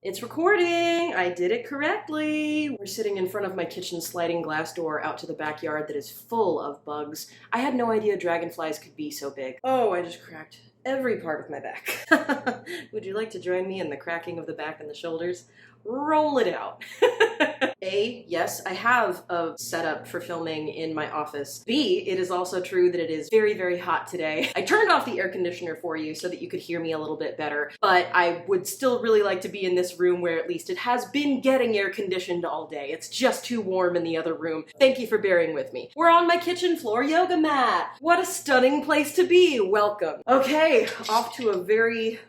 It's recording! I did it correctly! We're sitting in front of my kitchen sliding glass door out to the backyard that is full of bugs. I had no idea dragonflies could be so big. Oh, I just cracked every part of my back. Would you like to join me in the cracking of the back and the shoulders? Roll it out. A, yes, I have a setup for filming in my office. B, it is also true that it is very, very hot today. I turned off the air conditioner for you so that you could hear me a little bit better, but I would still really like to be in this room where at least it has been getting air conditioned all day. It's just too warm in the other room. Thank you for bearing with me. We're on my kitchen floor yoga mat. What a stunning place to be. Welcome. Okay, off to a very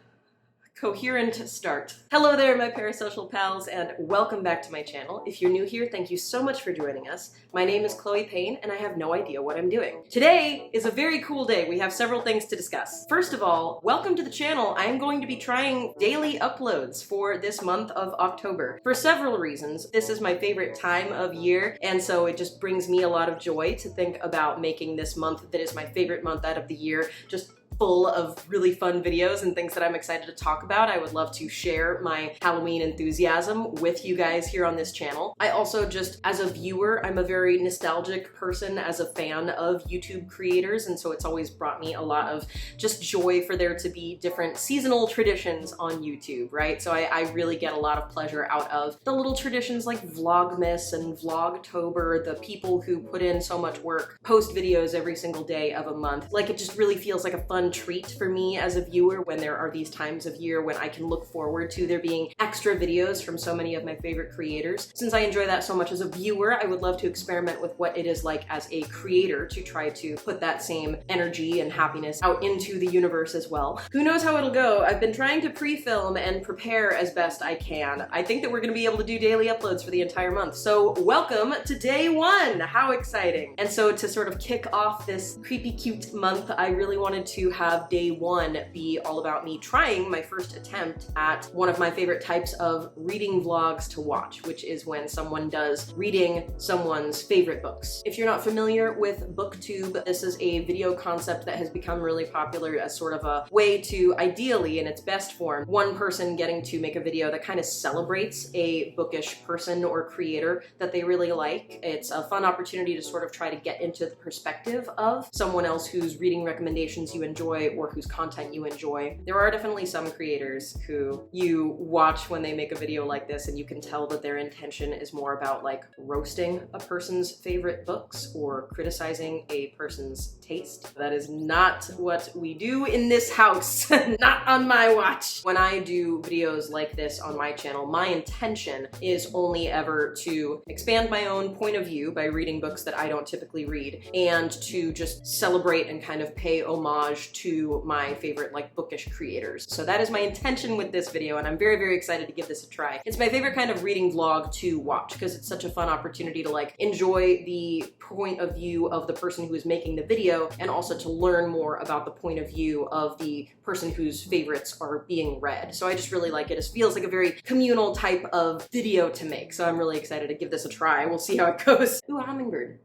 coherent start. Hello there, my parasocial pals, and welcome back to my channel. If you're new here, thank you so much for joining us. My name is Chloe Payne, and I have no idea what I'm doing. Today is a very cool day. We have several things to discuss. First of all, welcome to the channel. I'm going to be trying daily uploads for this month of October. For several reasons. This is my favorite time of year, and so it just brings me a lot of joy to think about making this month that is my favorite month out of the year just full of really fun videos and things that I'm excited to talk about. I would love to share my Halloween enthusiasm with you guys here on this channel. I also just, as a viewer, I'm a very nostalgic person as a fan of YouTube creators, and so it's always brought me a lot of just joy for there to be different seasonal traditions on YouTube, right? So I really get a lot of pleasure out of the little traditions like Vlogmas and Vlogtober, the people who put in so much work, post videos every single day of a month. Like, it just really feels like a fun treat for me as a viewer when there are these times of year when I can look forward to there being extra videos from so many of my favorite creators. Since I enjoy that so much as a viewer, I would love to experiment with what it is like as a creator to try to put that same energy and happiness out into the universe as well. Who knows how it'll go? I've been trying to pre-film and prepare as best I can. I think that we're gonna be able to do daily uploads for the entire month. So welcome to day one! How exciting! And so to sort of kick off this creepy cute month, I really wanted to have day one be all about me trying my first attempt at one of my favorite types of reading vlogs to watch, which is when someone does reading someone's favorite books. If you're not familiar with booktube, this is a video concept that has become really popular as sort of a way to, ideally in its best form, one person getting to make a video that kind of celebrates a bookish person or creator that they really like. It's a fun opportunity to sort of try to get into the perspective of someone else whose reading recommendations you enjoy or whose content you enjoy. There are definitely some creators who you watch when they make a video like this and you can tell that their intention is more about like roasting a person's favorite books or criticizing a person's taste. That is not what we do in this house. Not on my watch. When I do videos like this on my channel, my intention is only ever to expand my own point of view by reading books that I don't typically read and to just celebrate and kind of pay homage to my favorite like bookish creators. So that is my intention with this video, and I'm very, very excited to give this a try. It's my favorite kind of reading vlog to watch because it's such a fun opportunity to like enjoy the point of view of the person who is making the video and also to learn more about the point of view of the person whose favorites are being read. So I just really like it. It feels like a very communal type of video to make. So I'm really excited to give this a try. We'll see how it goes. Ooh, a hummingbird.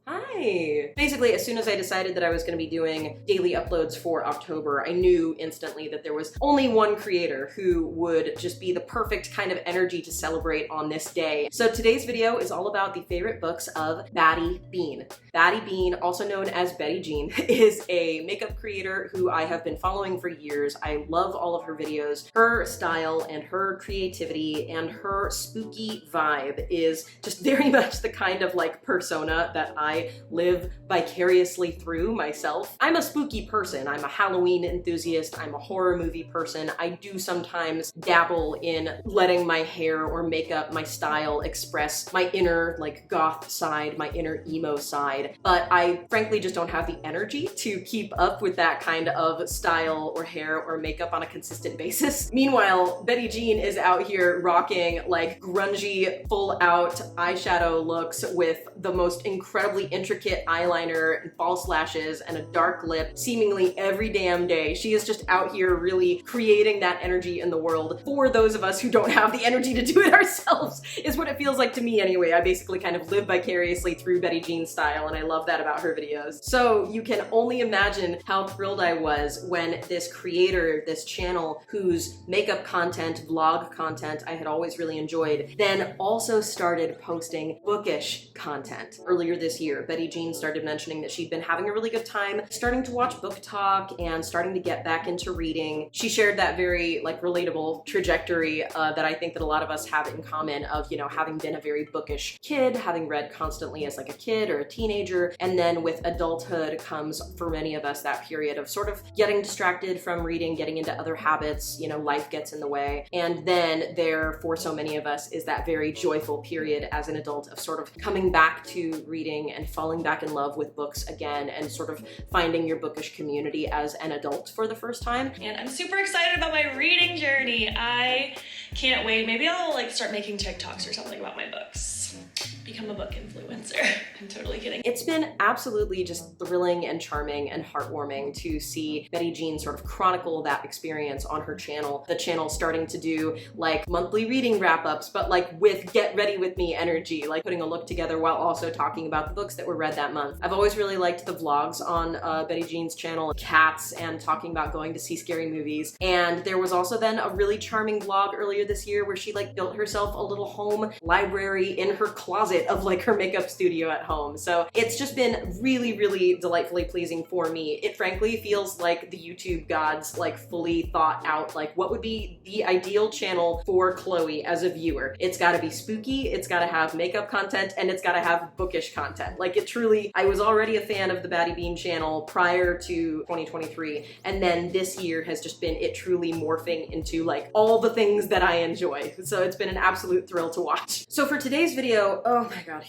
Hi! Basically, as soon as I decided that I was going to be doing daily uploads for October, I knew instantly that there was only one creator who would just be the perfect kind of energy to celebrate on this day. So today's video is all about the favorite books of BattyBean. BattyBean, also known as Betty Jean, is a makeup creator who I have been following for years. I love all of her videos. Her style and her creativity and her spooky vibe is just very much the kind of like persona that I live vicariously through myself. I'm a spooky person. I'm a Halloween enthusiast. I'm a horror movie person. I do sometimes dabble in letting my hair or makeup, my style express my inner like goth side, my inner emo side, but I frankly just don't have the energy to keep up with that kind of style or hair or makeup on a consistent basis. Meanwhile, Betty Jean is out here rocking like grungy, full out eyeshadow looks with the most incredibly intricate eyeliner and false lashes and a dark lip seemingly every damn day. She is just out here really creating that energy in the world for those of us who don't have the energy to do it ourselves, is what it feels like to me anyway. I basically kind of live vicariously through Betty Jean's style, and I love that about her videos. So you can only imagine how thrilled I was when this creator, this channel whose makeup content, vlog content I had always really enjoyed, then also started posting bookish content. Earlier this year, Betty Jean started mentioning that she'd been having a really good time starting to watch Book Talk and starting to get back into reading. She shared that very like relatable trajectory that I think that a lot of us have in common of, you know, having been a very bookish kid, having read constantly as like a kid or a teenager, and then with adulthood comes for many of us that period of sort of getting distracted from reading, getting into other habits, you know, life gets in the way. And then there, for so many of us, is that very joyful period as an adult of sort of coming back to reading and falling back in love with books again and sort of finding your bookish community as an adult for the first time. And I'm super excited about my reading journey. I can't wait. Maybe I'll like start making TikToks or something about my books. Become a book influencer. I'm totally kidding. It's been absolutely just thrilling and charming and heartwarming to see Betty Jean sort of chronicle that experience on her channel. The channel starting to do like monthly reading wrap-ups, but like with get ready with me energy, like putting a look together while also talking about the books that were read that month. I've always really liked the vlogs on Betty Jean's channel, cats and talking about going to see scary movies. And there was also then a really charming vlog earlier this year where she like built herself a little home library in her closet of like her makeup studio at home. So it's just been really, really delightfully pleasing for me. It frankly feels like the YouTube gods like fully thought out like what would be the ideal channel for Chloe as a viewer. It's gotta be spooky, it's gotta have makeup content, and it's gotta have bookish content. Like it truly, I was already a fan of the BattyBean channel prior to 2023, and then this year has just been it truly morphing into like all the things that I enjoy. So it's been an absolute thrill to watch. So for today's video, oh my god,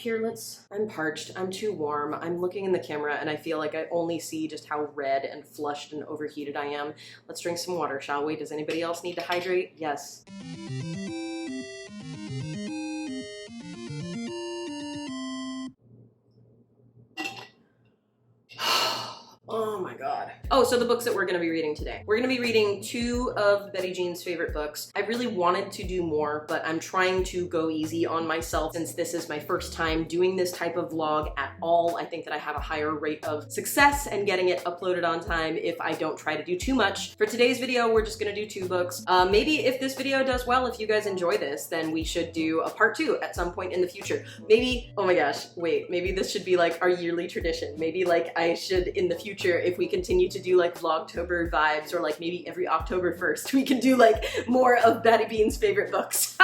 I'm parched, I'm too warm, I'm looking in the camera and I feel like I only see just how red and flushed and overheated I am. Let's drink some water, shall we? Does anybody else need to hydrate? Yes. Oh my god. Oh, so the books that we're gonna be reading today. We're gonna be reading two of Betty Jean's favorite books. I really wanted to do more, but I'm trying to go easy on myself since this is my first time doing this type of vlog at all. I think that I have a higher rate of success and getting it uploaded on time if I don't try to do too much. For today's video, we're just gonna do two books. Maybe if this video does well, if you guys enjoy this, then we should do a part 2 at some point in the future. Maybe, oh my gosh, wait, maybe this should be like our yearly tradition. Maybe like I should in the future, if we continue to do like Vlogtober vibes, or like maybe every October 1st, we can do like more of BattyBean's favorite books.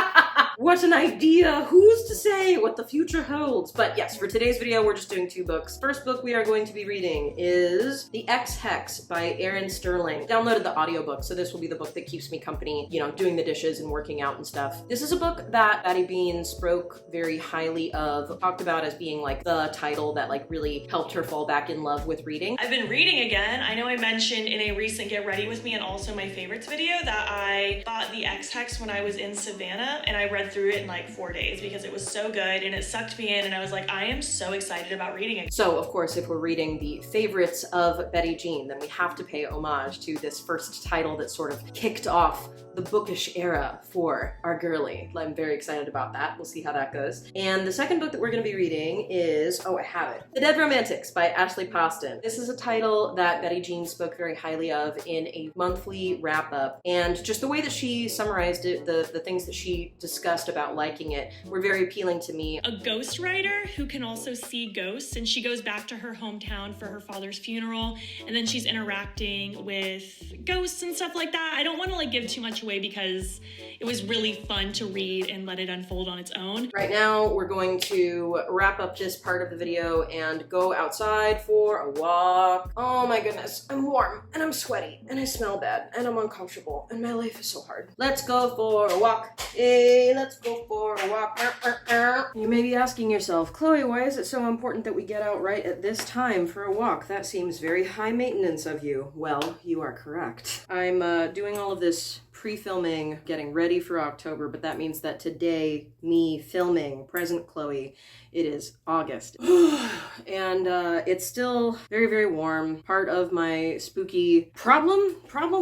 What an idea! Who's to say what the future holds? But yes, for today's video, we're just doing two books. First book we are going to be reading is The X-Hex by Erin Sterling. Downloaded the audiobook, so this will be the book that keeps me company, you know, doing the dishes and working out and stuff. This is a book that BattyBean spoke very highly of, talked about as being like the title that like really helped her fall back in love with reading. I've been reading again. I know I mentioned in a recent Get Ready With Me and also my favorites video that I bought The X-Hex when I was in Savannah, and I read through it in like 4 days because it was so good and it sucked me in, and I was like, I am so excited about reading it. So of course, if we're reading the favorites of Betty Jean, then we have to pay homage to this first title that sort of kicked off the bookish era for our girly. I'm very excited about that. We'll see how that goes. And the second book that we're going to be reading is, oh, I have it, The Dead Romantics by Ashley Poston. This is a title that Betty Jean spoke very highly of in a monthly wrap-up, and just the way that she summarized it, the things that she discussed about liking it were very appealing to me. A ghostwriter who can also see ghosts, and she goes back to her hometown for her father's funeral, and then she's interacting with ghosts and stuff like that. I don't want to like give too much away because it was really fun to read and let it unfold on its own. Right now, we're going to wrap up this part of the video and go outside for a walk. Oh my goodness, I'm warm and I'm sweaty and I smell bad and I'm uncomfortable and my life is so hard. Let's go for a walk. Hey, let's go for a walk. You may be asking yourself, Chloe, why is it so important that we get out right at this time for a walk? That seems very high maintenance of you. Well, you are correct. I'm doing all of this pre-filming, getting ready for October, but that means that today, me filming, present Chloe, it is August. And it's still very, very warm. Part of my spooky problem?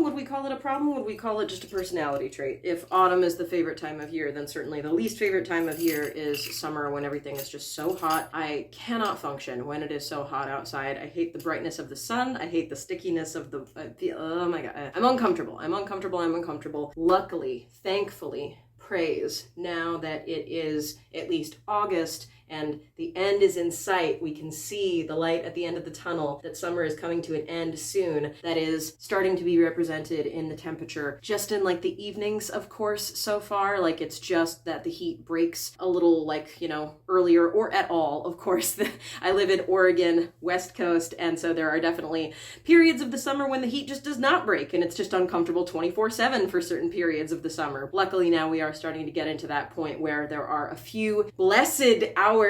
Would we call it a problem? Would we call it just a personality trait? If autumn is the favorite time of year, then certainly the least favorite time of year is summer, when everything is just so hot. I cannot function when it is so hot outside. I hate the brightness of the sun. I hate the stickiness of the, oh my God. I'm uncomfortable. Luckily, thankfully, praise, now that it is at least August and the end is in sight, we can see the light at the end of the tunnel, that summer is coming to an end soon. That is starting to be represented in the temperature, just in like the evenings, of course, so far. Like, it's just that the heat breaks a little, like, you know, earlier or at all. Of course, I live in Oregon, West Coast, and so there are definitely periods of the summer when the heat just does not break, and it's just uncomfortable 24/7 for certain periods of the summer. Luckily, now we are starting to get into that point where there are a few blessed hours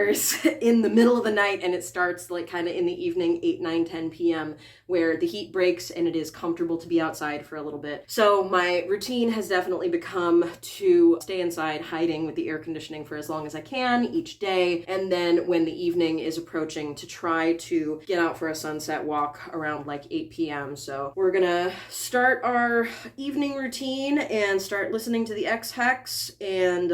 in the middle of the night, and it starts like kind of in the evening, 8, 9, 10 p.m., where the heat breaks and it is comfortable to be outside for a little bit. So my routine has definitely become to stay inside, hiding with the air conditioning for as long as I can each day, and then when the evening is approaching, to try to get out for a sunset walk around like 8 p.m. So we're gonna start our evening routine and start listening to the X-Hacks and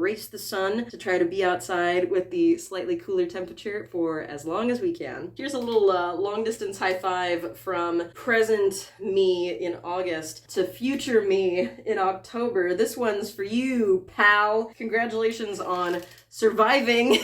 race the sun to try to be outside with the slightly cooler temperature for as long as we can. Here's a little long distance high five from present me in August to future me in October. This one's for you, pal. Congratulations on surviving.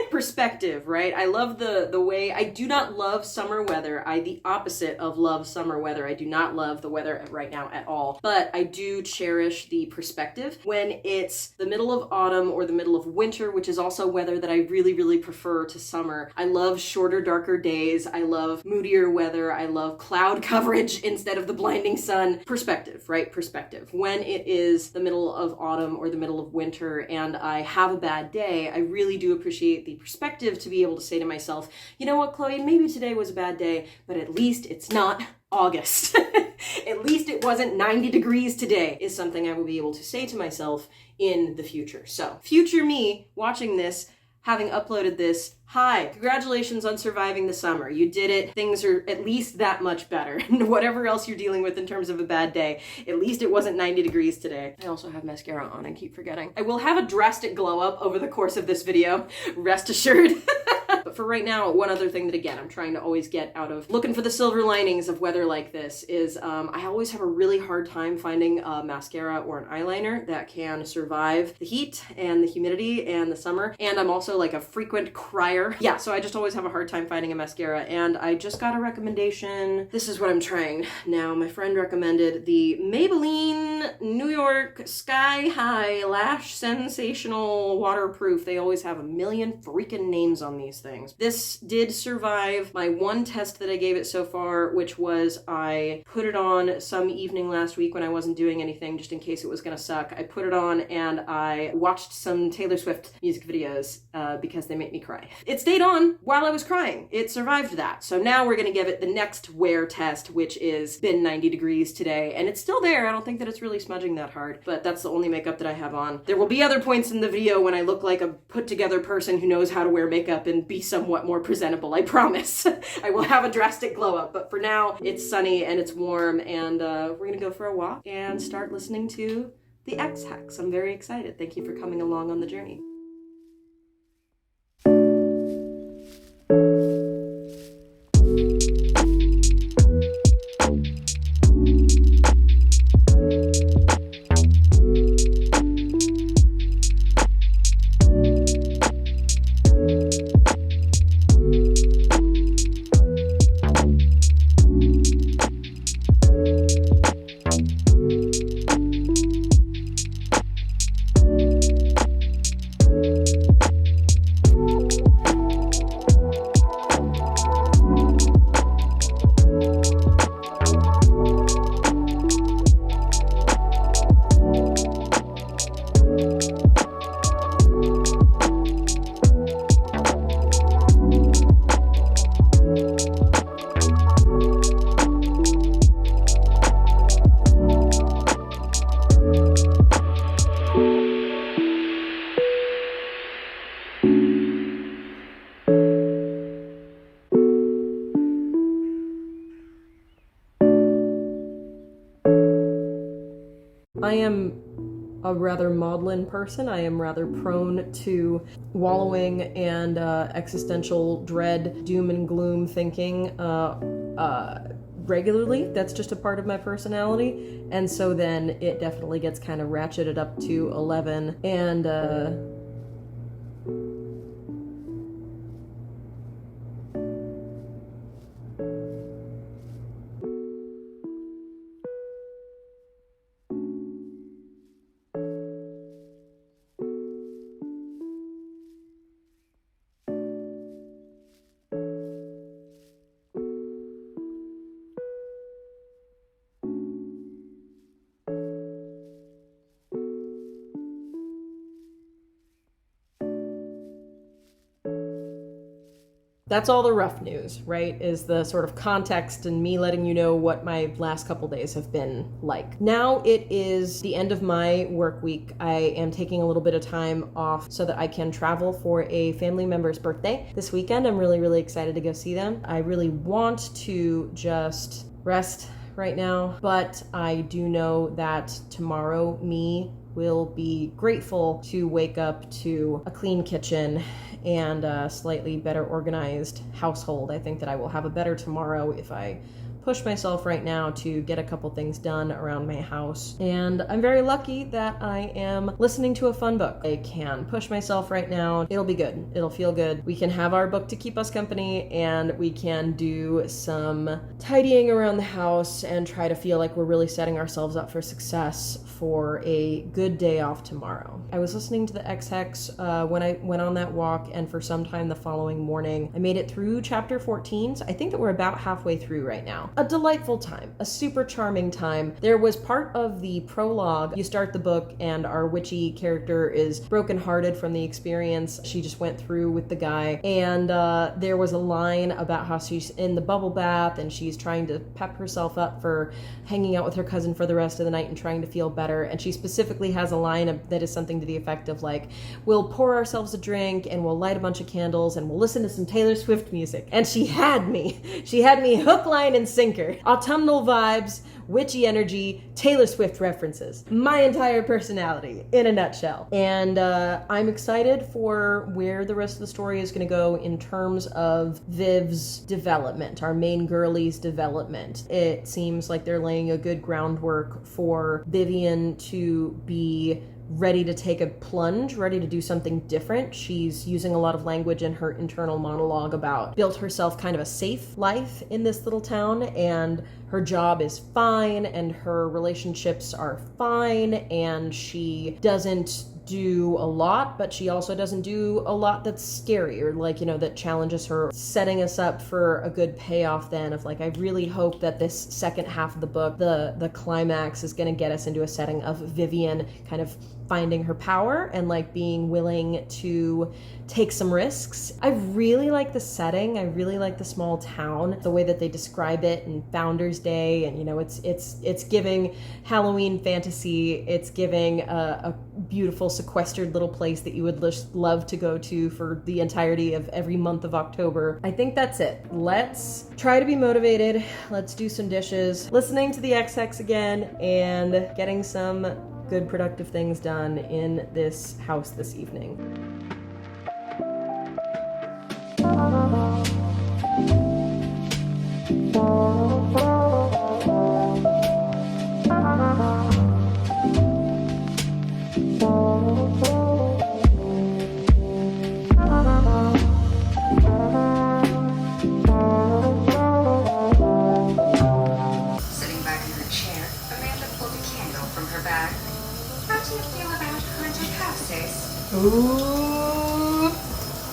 Perspective, right? I love the way, I do not love summer weather. The opposite of love summer weather. I do not love the weather right now at all, but I do cherish the perspective when it's the middle of autumn or the middle of winter, which is also weather that I really, really prefer to summer. I love shorter, darker days. I love moodier weather. I love cloud coverage instead of the blinding sun. Perspective, right? Perspective. When it is the middle of autumn or the middle of winter and I have a bad day, I really do appreciate the perspective to be able to say to myself, you know what, Chloe, maybe today was a bad day, but at least it's not August. At least it wasn't 90 degrees today, is something I will be able to say to myself in the future. So, future me watching this, having uploaded this, hi, congratulations on surviving the summer. You did it. Things are at least that much better. Whatever else you're dealing with in terms of a bad day, at least it wasn't 90 degrees today. I also have mascara on, I keep forgetting. I will have a drastic glow up over the course of this video, rest assured. But for right now, one other thing that, again, I'm trying to always get out of looking for the silver linings of weather like this is I always have a really hard time finding a mascara or an eyeliner that can survive the heat and the humidity and the summer. And I'm also like a frequent crier. Yeah, so I just always have a hard time finding a mascara, and I just got a recommendation. This is what I'm trying now. My friend recommended the Maybelline New York Sky High Lash Sensational Waterproof. They always have a million freaking names on these things. This did survive my one test that I gave it so far, which was I put it on some evening last week when I wasn't doing anything, just in case it was gonna suck. I put it on and I watched some Taylor Swift music videos because they make me cry. It stayed on while I was crying. It survived that. So now we're gonna give it the next wear test, which is been 90 degrees today, and it's still there. I don't think that it's really smudging that hard, but that's the only makeup that I have on. There will be other points in the video when I look like a put together person who knows how to wear makeup and be somewhat more presentable, I promise. I will have a drastic glow up, but for now, it's sunny and it's warm, and we're gonna go for a walk and start listening to the X-Hacks. I'm very excited. Thank you for coming along on the journey. I am a rather maudlin person. I am rather prone to wallowing and existential dread, doom and gloom thinking regularly. That's just a part of my personality. And so then it definitely gets kind of ratcheted up to 11. And that's all the rough news, right? Is the sort of context and me letting you know what my last couple days have been like. Now it is the end of my work week. I am taking a little bit of time off so that I can travel for a family member's birthday this weekend. I'm really, really excited to go see them. I really want to just rest right now, but I do know that tomorrow me will be grateful to wake up to a clean kitchen and a slightly better organized household. I think that I will have a better tomorrow if I push myself right now to get a couple things done around my house. And I'm very lucky that I am listening to a fun book. I can push myself right now. It'll be good. It'll feel good. We can have our book to keep us company, and we can do some tidying around the house and try to feel like we're really setting ourselves up for success for a good day off tomorrow. I was listening to the X-Hex when I went on that walk, and for some time the following morning, I made it through chapter 14. So I think that we're about halfway through right now. A delightful time, a super charming time. There was part of the prologue. You start the book and our witchy character is brokenhearted from the experience she just went through with the guy. And there was a line about how she's in the bubble bath and she's trying to pep herself up for hanging out with her cousin for the rest of the night and trying to feel better. And she specifically has a line that is something to the effect of like, we'll pour ourselves a drink and we'll light a bunch of candles and we'll listen to some Taylor Swift music. And she had me. She had me hook, line, and sinker. Autumnal vibes, witchy energy, Taylor Swift references. My entire personality in a nutshell. And I'm excited for where the rest of the story is going to go in terms of Viv's development, our main girlie's development. It seems like they're laying a good groundwork for Vivian to be ready to take a plunge, ready to do something different. She's using a lot of language in her internal monologue about built herself kind of a safe life in this little town, and her job is fine and her relationships are fine, and she doesn't do a lot, but she also doesn't do a lot that's scary or like, you know, that challenges her, setting us up for a good payoff then of like, I really hope that this second half of the book, the climax is going to get us into a setting of Vivian kind of finding her power and like being willing to take some risks. I really like the setting. I really like the small town, the way that they describe it, and Founders Day, and you know, it's giving Halloween fantasy. It's giving a beautiful sequestered little place that you would just love to go to for the entirety of every month of October. I think that's it. Let's try to be motivated. Let's do some dishes, listening to the XX again, and getting some good productive things done in this house this evening. Ooh.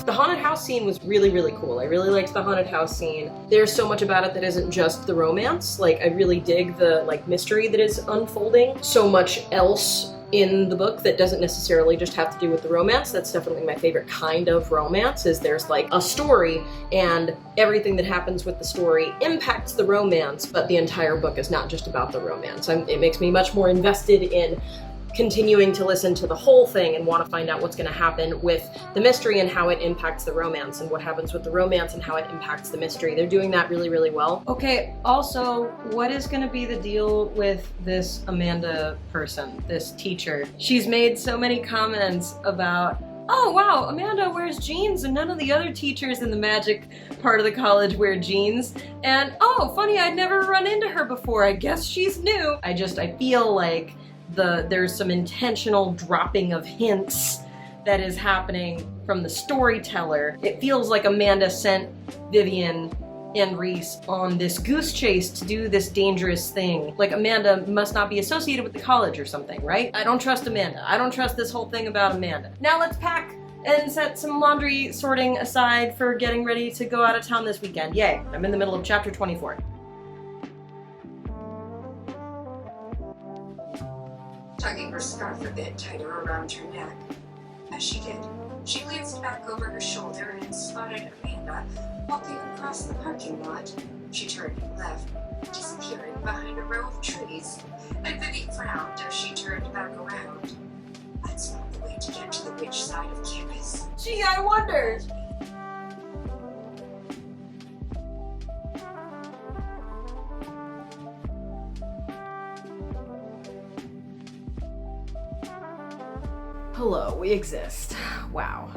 The haunted house scene was really, really cool. I really liked the haunted house scene. There's so much about it that isn't just the romance. Like, I really dig the like mystery that is unfolding. So much else in the book that doesn't necessarily just have to do with the romance. That's definitely my favorite kind of romance, is there's like a story and everything that happens with the story impacts the romance, but the entire book is not just about the romance. It makes me much more invested in continuing to listen to the whole thing and want to find out what's going to happen with the mystery and how it impacts the romance, and what happens with the romance and how it impacts the mystery. They're doing that really, really well. Okay, also, what is going to be the deal with this Amanda person, this teacher? She's made so many comments about, oh wow, Amanda wears jeans and none of the other teachers in the magic part of the college wear jeans. And oh, funny, I'd never run into her before. I guess she's new. I feel like there's some intentional dropping of hints that is happening from the storyteller. It feels like Amanda sent Vivian and Reese on this goose chase to do this dangerous thing. Like Amanda must not be associated with the college or something, right? I don't trust Amanda. I don't trust this whole thing about Amanda. Now let's pack and set some laundry sorting aside for getting ready to go out of town this weekend. Yay, I'm in the middle of chapter 24. Tugging her scarf a bit tighter around her neck. As she did, she glanced back over her shoulder and spotted Amanda walking across the parking lot. She turned left, disappearing behind a row of trees, and Vivi frowned as she turned back around. That's not the way to get to the witch side of campus. Gee, I wondered. Hello, we exist. Wow.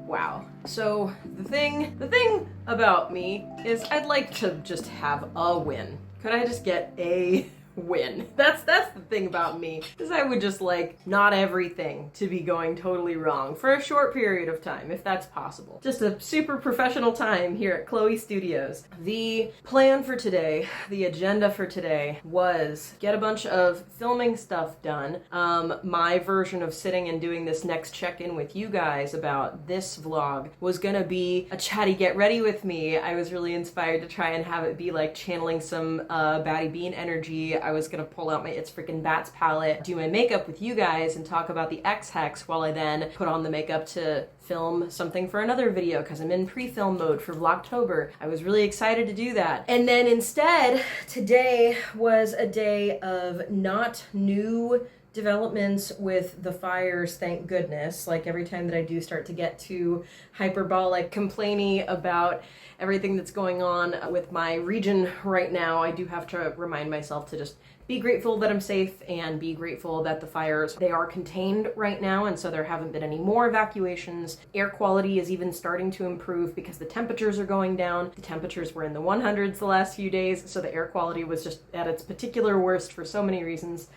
Wow. So the thing about me is I'd like to just have a win. Could I just get a win? That's the thing about me, is I would just like not everything to be going totally wrong for a short period of time, if that's possible. Just a super professional time here at Chloe Studios. The plan for today, the agenda for today, was get a bunch of filming stuff done. My version of sitting and doing this next check-in with you guys about this vlog was gonna be a chatty get ready with me. I was really inspired to try and have it be like channeling some BattyBean energy. I was gonna pull out my It's Frickin' Bats palette, do my makeup with you guys, and talk about the X-Hex while I then put on the makeup to film something for another video, because I'm in pre-film mode for Vlogtober. I was really excited to do that. And then instead, today was a day of not new developments with the fires, thank goodness. Like every time that I do start to get too hyperbolic, complainy about everything that's going on with my region right now, I do have to remind myself to just be grateful that I'm safe and be grateful that the fires, they are contained right now, and so there haven't been any more evacuations. Air quality is even starting to improve because the temperatures are going down. The temperatures were in the 100s the last few days, so the air quality was just at its particular worst for so many reasons.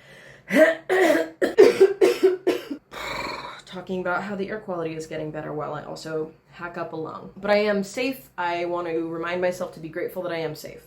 Talking about how the air quality is getting better while I also hack up a lung. But I am safe. I want to remind myself to be grateful that I am safe.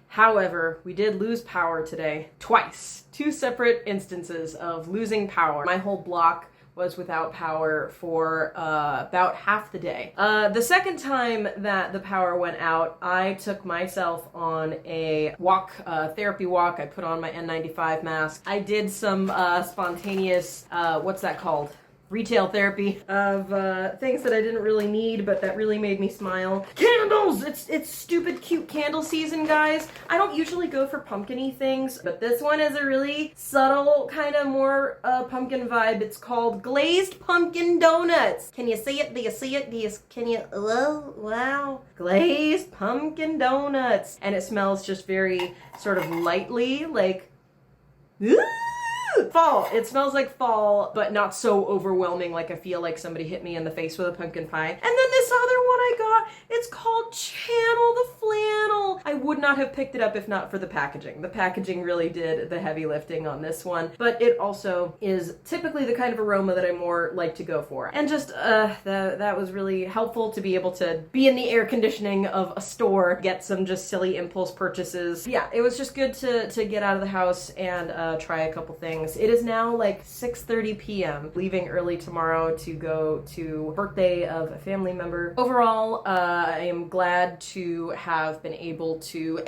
However, we did lose power today, twice. Two separate instances of losing power. My whole block was without power for about half the day. The second time that the power went out, I took myself on a walk, therapy walk. I put on my N95 mask. I did some spontaneous, what's that called? Retail therapy of things that I didn't really need, but that really made me smile. Candles! It's stupid cute candle season, guys. I don't usually go for pumpkin-y things, but this one is a really subtle, kind of more pumpkin vibe. It's called glazed pumpkin donuts. Can you see it? Do you see it? Oh, wow. Glazed pumpkin donuts. And it smells just very sort of lightly, like, ooh! Fall. It smells like fall, but not so overwhelming like I feel like somebody hit me in the face with a pumpkin pie. And then this other one I got, it's called Channel the Flannel. I would not have picked it up if not for the packaging. The packaging really did the heavy lifting on this one, but it also is typically the kind of aroma that I more like to go for. And just, that was really helpful to be able to be in the air conditioning of a store, get some just silly impulse purchases. Yeah, it was just good to get out of the house and try a couple things. It is now like 6:30 p.m. Leaving early tomorrow to go to birthday of a family member. Overall, I am glad to have been able to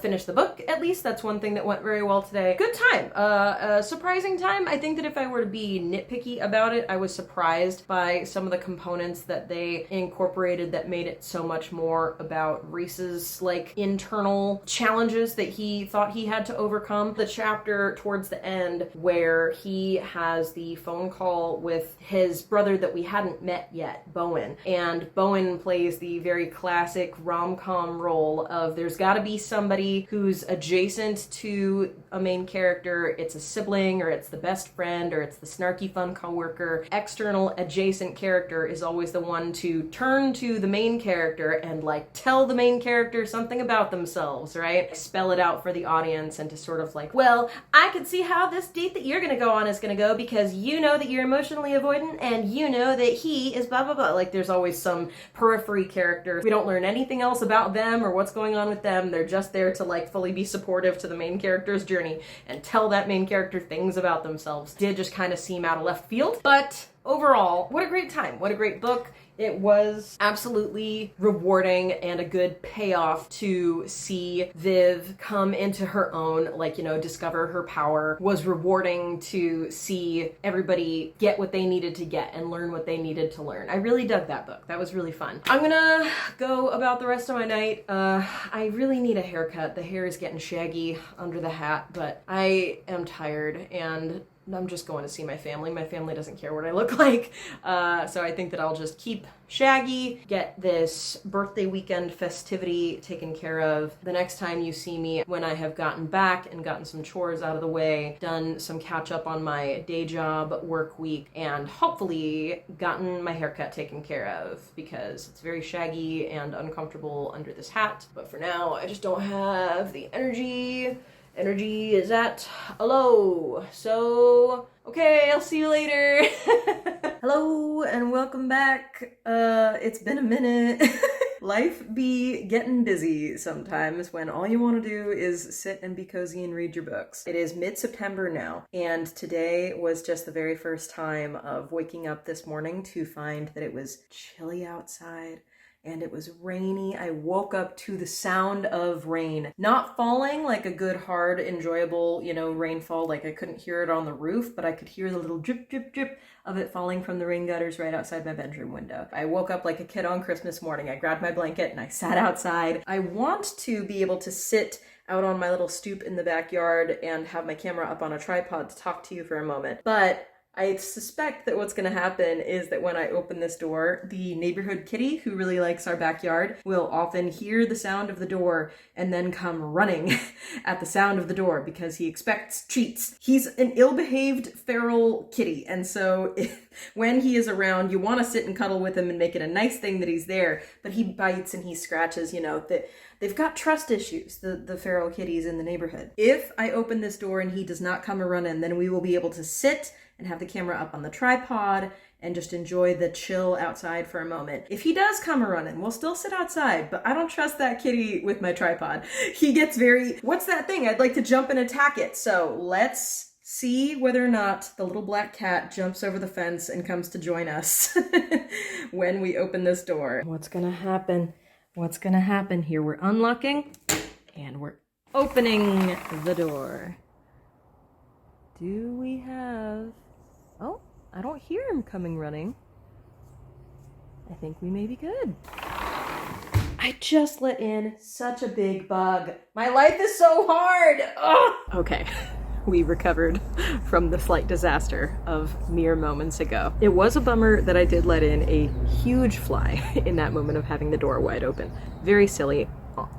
finish the book. At least that's one thing that went very well today. Good time. A surprising time. I think that if I were to be nitpicky about it, I was surprised by some of the components that they incorporated that made it so much more about Reese's like internal challenges that he thought he had to overcome. The chapter towards the end where he has the phone call with his brother that we hadn't met yet, Bowen. And Bowen plays the very classic rom-com role of there's gotta be somebody who's adjacent to a main character. It's a sibling, or it's the best friend, or it's the snarky fun coworker. External adjacent character is always the one to turn to the main character and like tell the main character something about themselves, right? Spell it out for the audience and to sort of like, well, I could see how this date that you're gonna go on is gonna go because you know that you're emotionally avoidant and you know that he is blah blah blah. Like there's always some periphery character. We don't learn anything else about them or what's going on with them. They're just there to like fully be supportive to the main character's journey and tell that main character things about themselves. Did just kind of seem out of left field, but overall, what a great time. What a great book. It was absolutely rewarding and a good payoff to see Viv come into her own, like, you know, discover her power. Was rewarding to see everybody get what they needed to get and learn what they needed to learn. I really dug that book. That was really fun. I'm gonna go about the rest of my night. I really need a haircut. The hair is getting shaggy under the hat, but I am tired and I'm just going to see my family. My family doesn't care what I look like. So I think that I'll just keep shaggy, get this birthday weekend festivity taken care of. The next time you see me, when I have gotten back and gotten some chores out of the way, done some catch up on my day job work week, and hopefully gotten my haircut taken care of because it's very shaggy and uncomfortable under this hat. But for now, I just don't have the energy. Energy is at a low. So, okay, I'll see you later. Hello and welcome back. It's been a minute. Life be getting busy sometimes when all you want to do is sit and be cozy and read your books. It is mid-September now, and today was just the very first time of waking up this morning to find that it was chilly outside. And it was rainy. I woke up to the sound of rain. Not falling like a good, hard, enjoyable, you know, rainfall. Like I couldn't hear it on the roof, but I could hear the little drip, drip, drip of it falling from the rain gutters right outside my bedroom window. I woke up like a kid on Christmas morning. I grabbed my blanket and I sat outside. I want to be able to sit out on my little stoop in the backyard and have my camera up on a tripod to talk to you for a moment. But I suspect that what's going to happen is that when I open this door, the neighborhood kitty, who really likes our backyard, will often hear the sound of the door and then come running at the sound of the door because he expects treats. He's an ill-behaved feral kitty, and so when he is around, you want to sit and cuddle with him and make it a nice thing that he's there, but he bites and he scratches, you know, that they've got trust issues, the feral kitties in the neighborhood. If I open this door and he does not come running, then we will be able to sit and have the camera up on the tripod and just enjoy the chill outside for a moment. If he does come running, we'll still sit outside, but I don't trust that kitty with my tripod. He gets very, what's that thing? I'd like to jump and attack it. So let's see whether or not the little black cat jumps over the fence and comes to join us when we open this door. What's gonna happen? What's gonna happen here? We're unlocking and we're opening the door. Do we have... Oh, I don't hear him coming running. I think we may be good. I just let in such a big bug. My life is so hard. Ugh. Okay, we recovered from the slight disaster of mere moments ago. It was a bummer that I did let in a huge fly in that moment of having the door wide open. Very silly.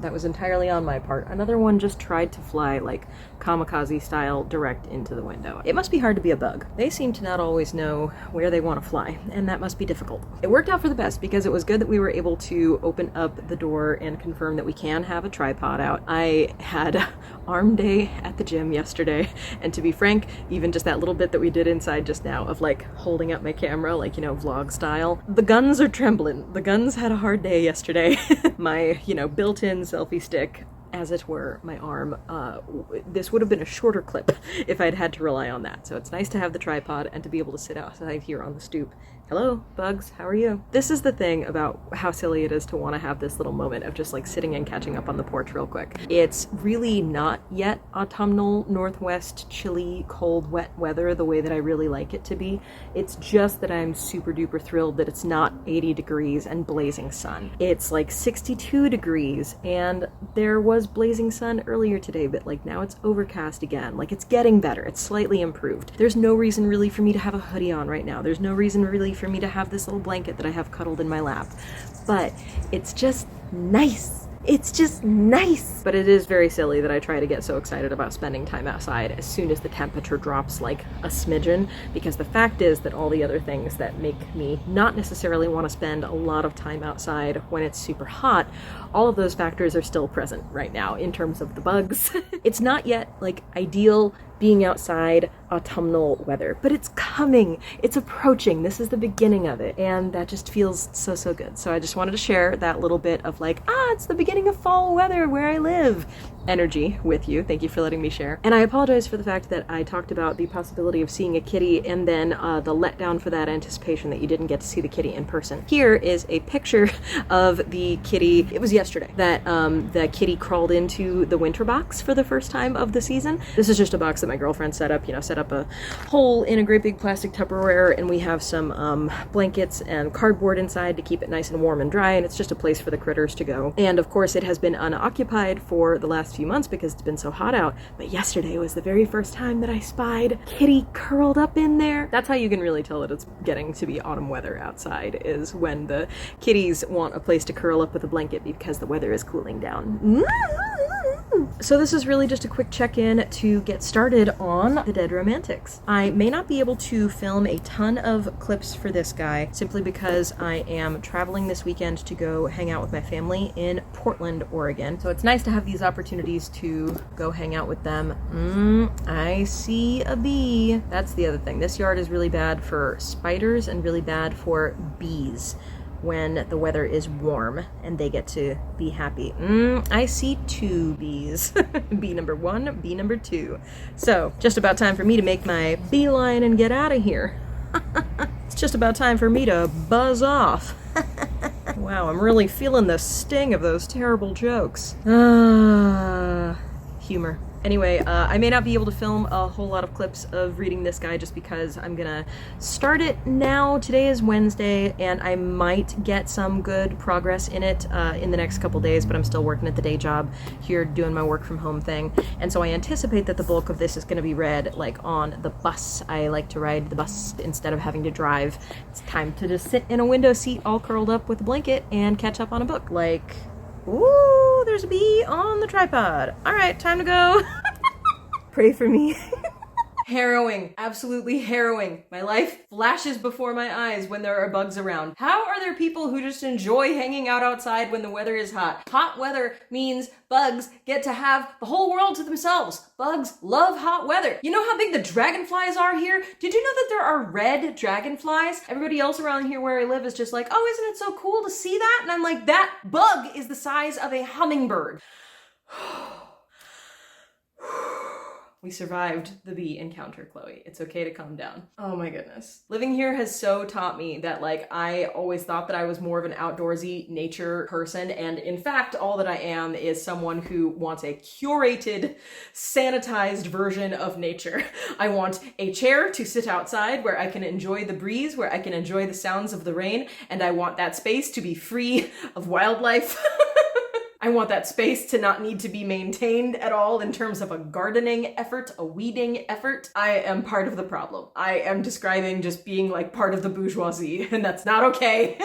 That was entirely on my part. Another one just tried to fly like kamikaze style direct into the window. It must be hard to be a bug. They seem to not always know where they want to fly, and that must be difficult. It worked out for the best because it was good that we were able to open up the door and confirm that we can have a tripod out. I had arm day at the gym yesterday, and to be frank, even just that little bit that we did inside just now of like holding up my camera, like, you know, vlog style, the guns are trembling. The guns had a hard day yesterday. My, you know, built-in selfie stick, as it were, my arm, this would have been a shorter clip if I'd had to rely on that. So it's nice to have the tripod and to be able to sit outside here on the stoop. Hello, bugs, how are you? This is the thing about how silly it is to want to have this little moment of just like sitting and catching up on the porch real quick. It's really not yet autumnal, northwest, chilly, cold, wet weather the way that I really like it to be. It's just that I'm super duper thrilled that it's not 80 degrees and blazing sun. It's like 62 degrees, and there was was blazing sun earlier today, but like now it's overcast again. Like it's getting better. It's slightly improved. There's no reason really for me to have a hoodie on right now. There's no reason really for me to have this little blanket that I have cuddled in my lap. But it's just nice. It's just nice. But it is very silly that I try to get so excited about spending time outside as soon as the temperature drops like a smidgen, because the fact is that all the other things that make me not necessarily want to spend a lot of time outside when it's super hot, all of those factors are still present right now in terms of the bugs. It's not yet like ideal being outside autumnal weather, but it's coming, it's approaching, this is the beginning of it, and that just feels so, so good. So I just wanted to share that little bit of like, it's the beginning of fall weather where I live energy with you. Thank you for letting me share. And I apologize for the fact that I talked about the possibility of seeing a kitty and then the letdown for that anticipation that you didn't get to see the kitty in person. Here is a picture of the kitty. It was yesterday that the kitty crawled into the winter box for the first time of the season. This is just a box that my girlfriend set up, set up a hole in a great big plastic Tupperware, and we have some blankets and cardboard inside to keep it nice and warm and dry, and it's just a place for the critters to go. And of course it has been unoccupied for the last few months because it's been so hot out, but yesterday was the very first time that I spied kitty curled up in there. That's how you can really tell that it's getting to be autumn weather outside, is when the kitties want a place to curl up with a blanket because the weather is cooling down. So this is really just a quick check-in to get started on The Dead Romantics. I may not be able to film a ton of clips for this guy simply because I am traveling this weekend to go hang out with my family in Portland, Oregon. So it's nice to have these opportunities to go hang out with them. I see a bee. That's the other thing. This yard is really bad for spiders and really bad for bees when the weather is warm and they get to be happy. I see 2 bees. Bee number 1, bee number 2. So just about time for me to make my beeline and get out of here. It's just about time for me to buzz off. Wow, I'm really feeling the sting of those terrible jokes. Humor. Anyway, I may not be able to film a whole lot of clips of reading this guy just because I'm gonna start it now. Today is Wednesday, and I might get some good progress in it in the next couple days, but I'm still working at the day job here doing my work from home thing. And so I anticipate that the bulk of this is gonna be read like on the bus. I like to ride the bus instead of having to drive. It's time to just sit in a window seat all curled up with a blanket and catch up on a book. Like, ooh, there's a bee on the tripod. All right, time to go. Pray for me. Harrowing, absolutely harrowing. My life flashes before my eyes when there are bugs around. How are there people who just enjoy hanging out outside when the weather is hot? Hot weather means bugs get to have the whole world to themselves. Bugs love hot weather. You know how big the dragonflies are here? Did you know that there are red dragonflies? Everybody else around here where I live is just like, oh, isn't it so cool to see that? And I'm like, that bug is the size of a hummingbird. We survived the bee encounter, Chloe. It's okay to calm down. Oh my goodness. Living here has so taught me that like I always thought that I was more of an outdoorsy nature person, and in fact all that I am is someone who wants a curated, sanitized version of nature. I want a chair to sit outside where I can enjoy the breeze, where I can enjoy the sounds of the rain, and I want that space to be free of wildlife. I want that space to not need to be maintained at all in terms of a gardening effort, a weeding effort. I am part of the problem. I am describing just being like part of the bourgeoisie, and that's not okay.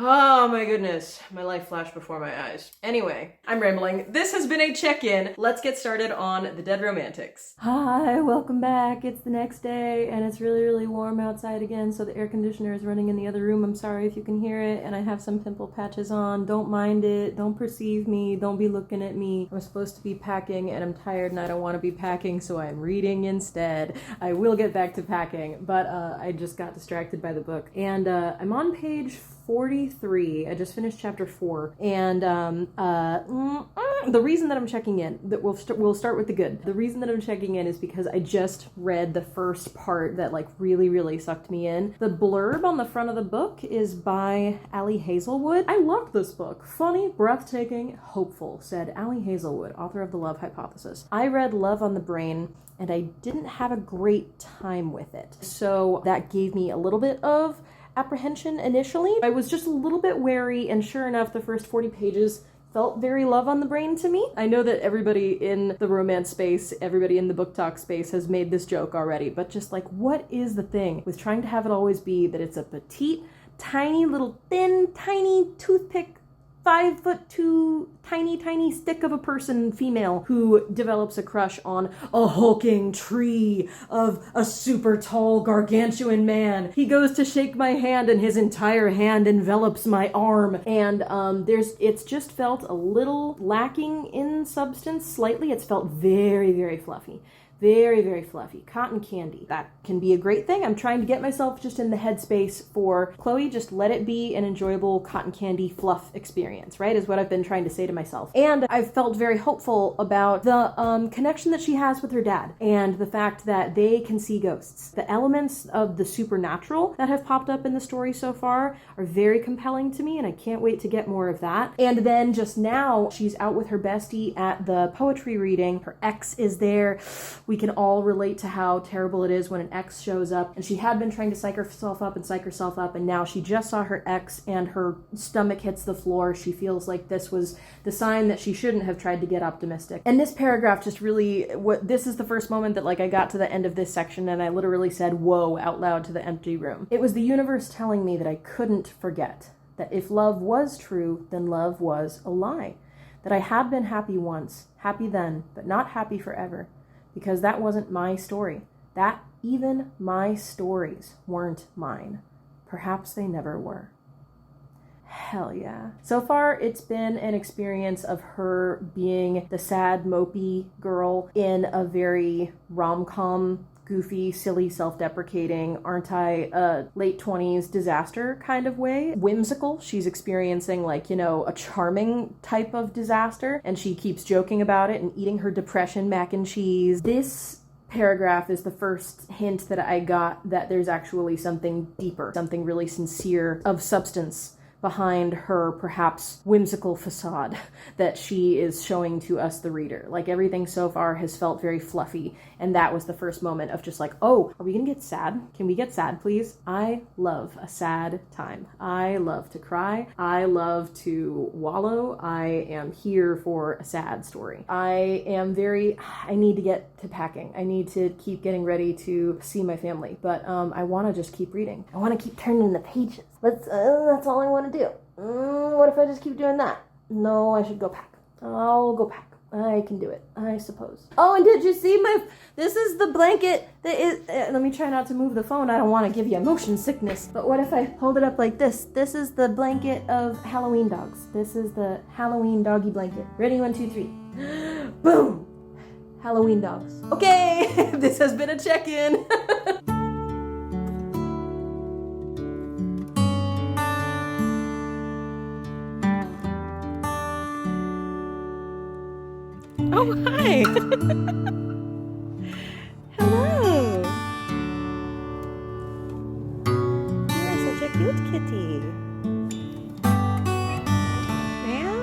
Oh my goodness, my life flashed before my eyes. Anyway, I'm rambling. This has been a check-in. Let's get started on The Dead Romantics. Hi, welcome back. It's the next day and it's really, really warm outside again, so the air conditioner is running in the other room. I'm sorry if you can hear it, and I have some pimple patches on. Don't mind it. Don't perceive me. Don't be looking at me. I'm supposed to be packing and I'm tired and I don't want to be packing, so I'm reading instead. I will get back to packing, but I just got distracted by the book. And I'm on page 43. I just finished chapter 4, and the reason that I'm checking in, that we'll start with the good. The reason that I'm checking in is because I just read the first part that like really sucked me in. The blurb on the front of the book is by Allie Hazelwood. I loved this book. Funny, breathtaking, hopeful, said Allie Hazelwood, author of The Love Hypothesis. I read Love on the Brain and I didn't have a great time with it, so that gave me a little bit of apprehension initially. I was just a little bit wary, and sure enough, the first 40 pages felt very love on the brain to me. I know that everybody in the romance space, everybody in the book talk space has made this joke already, but just like, what is the thing with trying to have it always be that it's a petite, tiny little thin, tiny toothpick, 5'2", tiny stick of a person, female, who develops a crush on a hulking tree of a super tall gargantuan man. He goes to shake my hand and his entire hand envelops my arm. And it's just felt a little lacking in substance, slightly. It's felt very, very fluffy. Very, very fluffy. Cotton candy. That can be a great thing. I'm trying to get myself just in the headspace for Chloe. Just let it be an enjoyable cotton candy fluff experience, right? Is what I've been trying to say to myself. And I've felt very hopeful about the connection that she has with her dad and the fact that they can see ghosts. The elements of the supernatural that have popped up in the story so far are very compelling to me, and I can't wait to get more of that. And then just now, she's out with her bestie at the poetry reading. Her ex is there. We can all relate to how terrible it is when an ex shows up, and she had been trying to psych herself up, and now she just saw her ex and her stomach hits the floor. She feels like this was the sign that she shouldn't have tried to get optimistic. And this paragraph just really, this is the first moment that like I got to the end of this section and I literally said whoa out loud to the empty room. It was the universe telling me that I couldn't forget that if love was true, then love was a lie. That I had been happy once, happy then, but not happy forever. Because that wasn't my story. That even my stories weren't mine. Perhaps they never were. Hell yeah. So far, it's been an experience of her being the sad, mopey girl in a very rom-com, goofy, silly, self-deprecating, aren't I, late 20s disaster kind of way. Whimsical. She's experiencing like, a charming type of disaster, and she keeps joking about it and eating her depression mac and cheese. This paragraph is the first hint that I got that there's actually something deeper, something really sincere of substance behind her perhaps whimsical facade that she is showing to us, the reader. Like everything so far has felt very fluffy, and that was the first moment of just like, oh, are we gonna get sad? Can we get sad, please? I love a sad time. I love to cry. I love to wallow. I am here for a sad story. I need to get to packing. I need to keep getting ready to see my family, but I want to just keep reading. I want to keep turning the pages. That's all I want to do. What if I just keep doing that? No, I should go pack. I'll go pack. I can do it, I suppose. Oh, and did you see this is the blanket that is, let me try not to move the phone. I don't want to give you motion sickness. But what if I hold it up like this? This is the blanket of Halloween dogs. This is the Halloween doggy blanket. Ready, 1, 2, 3. Boom! Halloween dogs. Okay, this has been a check-in. Oh, hi. Hello. You're such a cute kitty. Meow.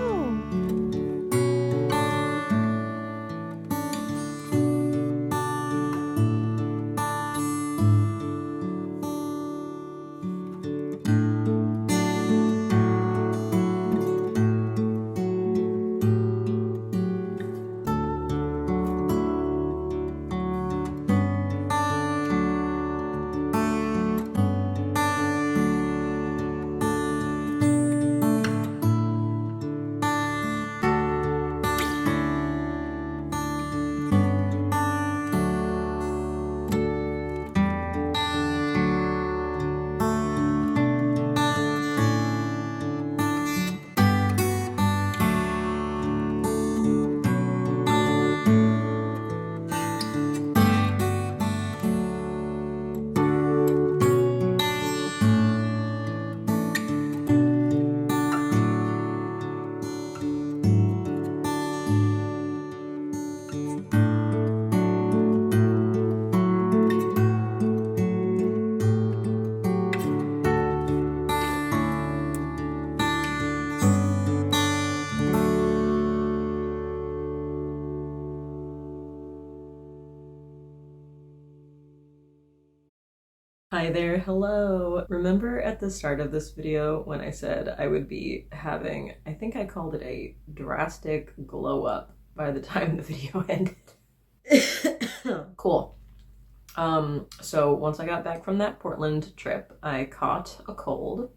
Hi there, hello. Remember at the start of this video when I said I would be having, I think I called it a drastic glow up by the time the video ended? Cool. So once I got back from that Portland trip, I caught a cold.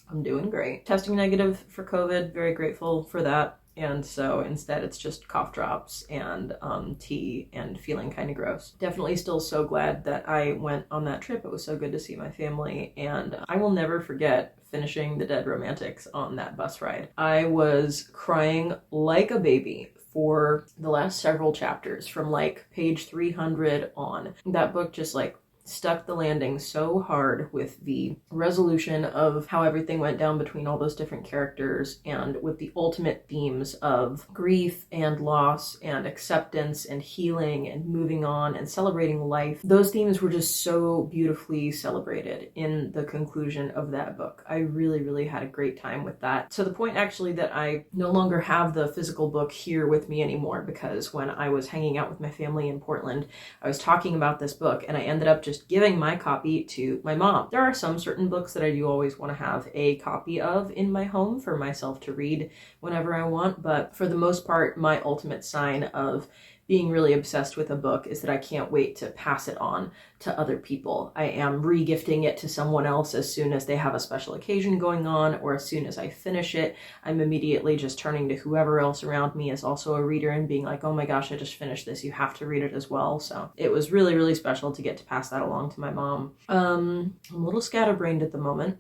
I'm doing great. Testing negative for COVID, very grateful for that. And so instead it's just cough drops and tea and feeling kind of gross. Definitely still so glad that I went on that trip. It was so good to see my family, and I will never forget finishing The Dead Romantics on that bus ride. I was crying like a baby for the last several chapters from like page 300 on. That book just like stuck the landing so hard with the resolution of how everything went down between all those different characters, and with the ultimate themes of grief and loss and acceptance and healing and moving on and celebrating life. Those themes were just so beautifully celebrated in the conclusion of that book. I really, really had a great time with that, to the point actually that I no longer have the physical book here with me anymore, because when I was hanging out with my family in Portland, I was talking about this book and I ended up just giving my copy to my mom. There are some certain books that I do always want to have a copy of in my home for myself to read whenever I want, but for the most part, my ultimate sign of being really obsessed with a book is that I can't wait to pass it on to other people. I am re-gifting it to someone else as soon as they have a special occasion going on, or as soon as I finish it, I'm immediately just turning to whoever else around me is also a reader and being like, oh my gosh, I just finished this, you have to read it as well. So it was really, really special to get to pass that along to my mom. I'm a little scatterbrained at the moment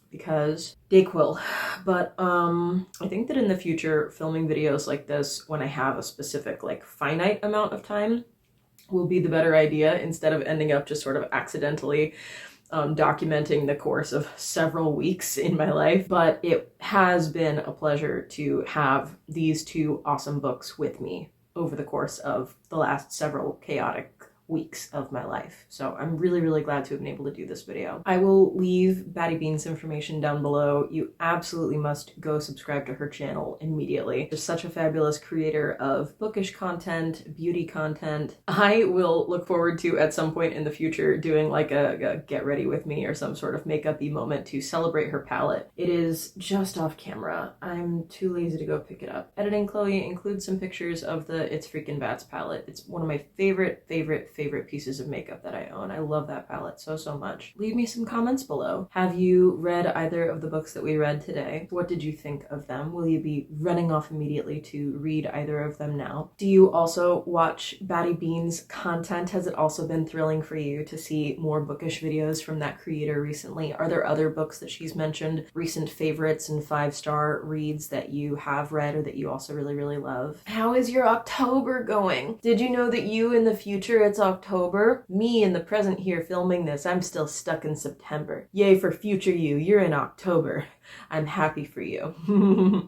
because Dayquil, but I think that in the future, filming videos like this when I have a specific like finite amount of time will be the better idea, instead of ending up just sort of accidentally documenting the course of several weeks in my life. But it has been a pleasure to have these two awesome books with me over the course of the last several chaotic weeks of my life. So I'm really, really glad to have been able to do this video. I will leave BattyBean's information down below. You absolutely must go subscribe to her channel immediately. Just such a fabulous creator of bookish content, beauty content. I will look forward to at some point in the future doing like a get ready with me or some sort of makeup-y moment to celebrate her palette. It is just off camera. I'm too lazy to go pick it up. Editing Chloe includes some pictures of the It's Freakin' Bats palette. It's one of my favorite pieces of makeup that I own. I love that palette so much. Leave me some comments below. Have you read either of the books that we read today? What did you think of them? Will you be running off immediately to read either of them now? Do you also watch BattyBean's content? Has it also been thrilling for you to see more bookish videos from that creator recently? Are there other books that she's mentioned, recent favorites and 5-star reads that you have read or that you also really, really love? How is your October going? Did you know that you in the future, it's October? Me in the present here filming this, I'm still stuck in September. Yay for future you, you're in October. I'm happy for you.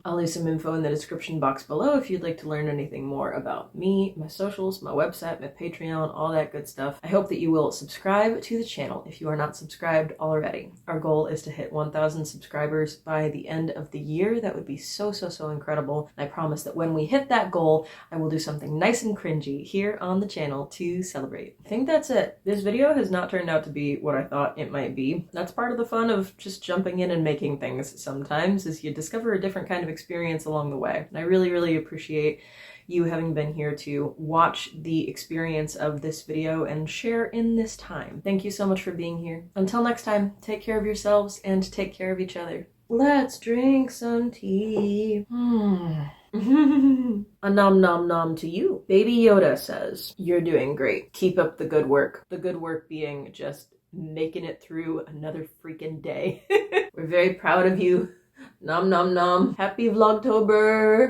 I'll leave some info in the description box below if you'd like to learn anything more about me, my socials, my website, my Patreon, all that good stuff. I hope that you will subscribe to the channel if you are not subscribed already. Our goal is to hit 1,000 subscribers by the end of the year. That would be so incredible. And I promise that when we hit that goal, I will do something nice and cringy here on the channel to celebrate. I think that's it. This video has not turned out to be what I thought it might be. That's part of the fun of just jumping in and making things sometimes, is you discover a different kind of experience along the way. And I really, really appreciate you having been here to watch the experience of this video and share in this time. Thank you so much for being here. Until next time, take care of yourselves and take care of each other. Let's drink some tea. A nom nom nom to you. Baby Yoda says, you're doing great. Keep up the good work. The good work being just making it through another freaking day. We're very proud of you. Nom nom nom. Happy Vlogtober.